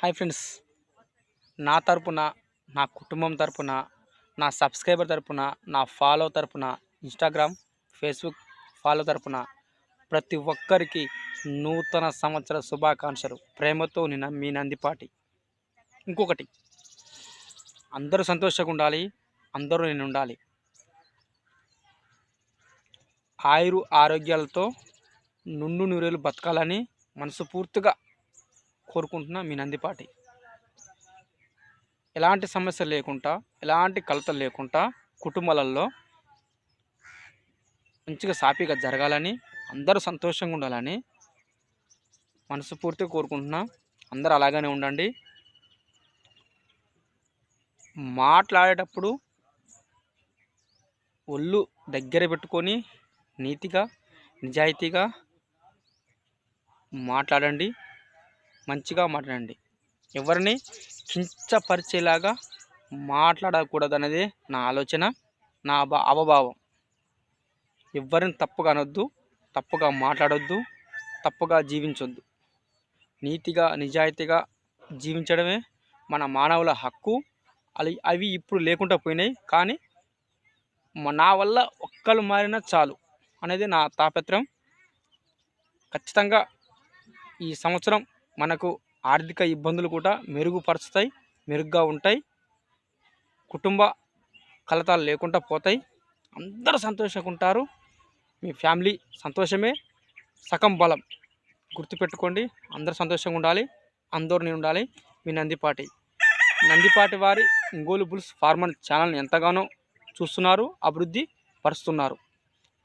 Hi friends, నా తరపున, నా కుటుంబం తరపున, నా సబ్స్క్రైబర్ తరపున, నా ఫాలో తరపున, ఇన్స్టాగ్రామ్, ఫేస్బుక్ ఫాలో తరపున ప్రతి ఒక్కరికి నూతన సంవత్సర శుభాకాంక్షలు. ప్రేమతో నిన్న మీ నందిపాటి. ఇంకొకటి, అందరూ సంతోషంగా ఉండాలి, అందరూ నేను ఉండాలి, ఆయురు ఆరోగ్యాలతో నుండు నూరేళ్ళు బతకాలని మనస్ఫూర్తిగా కోరుకుంటున్నా మీ నందిపాటి. ఎలాంటి సమస్యలు లేకుండా, ఎలాంటి కలతలు లేకుండా కుటుంబాలలో మంచిగా సాఫీగా జరగాలని, అందరూ సంతోషంగా ఉండాలని మనస్ఫూర్తిగా కోరుకుంటున్నా. అందరూ అలాగనే ఉండండి. మాట్లాడేటప్పుడు ఒళ్ళు దగ్గర పెట్టుకొని నీతిగా, నిజాయితీగా మాట్లాడండి, మంచిగా మాట్లాడండి. ఎవరిని కించపరిచేలాగా మాట్లాడకూడదనేదే నా ఆలోచన, నా అవభావం. ఎవరిని తప్పుగా అనొద్దు, తప్పుగా మాట్లాడొద్దు, తప్పుగా జీవించొద్దు. నీతిగా నిజాయితీగా జీవించడమే మన మానవుల హక్కు. అవి ఇప్పుడు లేకుండా పోయినాయి, కానీ నా వల్ల ఒక్కరు మారినా చాలు అనేది నా తాపత్రయం. ఖచ్చితంగా ఈ సంవత్సరం మనకు ఆర్థిక ఇబ్బందులు కూడా మెరుగుపరుస్తాయి, మెరుగ్గా ఉంటాయి, కుటుంబ కలతాలు లేకుండా పోతాయి, అందరూ సంతోషంగా ఉంటారు. మీ ఫ్యామిలీ సంతోషమే సగం బలం. గుర్తుపెట్టుకోండి, అందరూ సంతోషంగా ఉండాలి, అందరూ నేను ఉండాలి. మీ నందిపాటి వారి ఒంగోలు బుల్స్ ఫార్మర్ ఛానల్ని ఎంతగానో చూస్తున్నారు, అభివృద్ధి పరుస్తున్నారు.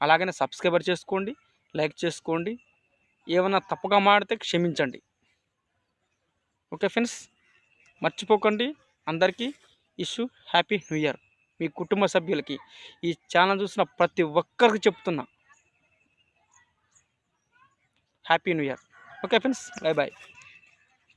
అలాగనే సబ్స్క్రైబర్ చేసుకోండి, లైక్ చేసుకోండి. ఏమైనా తప్పుగా మాడితే క్షమించండి. ఓకే ఫ్రెండ్స్, మర్చిపోకండి. అందరికీ హ్యాపీ న్యూ ఇయర్. మీ కుటుంబ సభ్యులకి, ఈ ఛానల్ చూసిన ప్రతి ఒక్కరికి చెప్తున్నా happy new year. Okay friends, bye bye.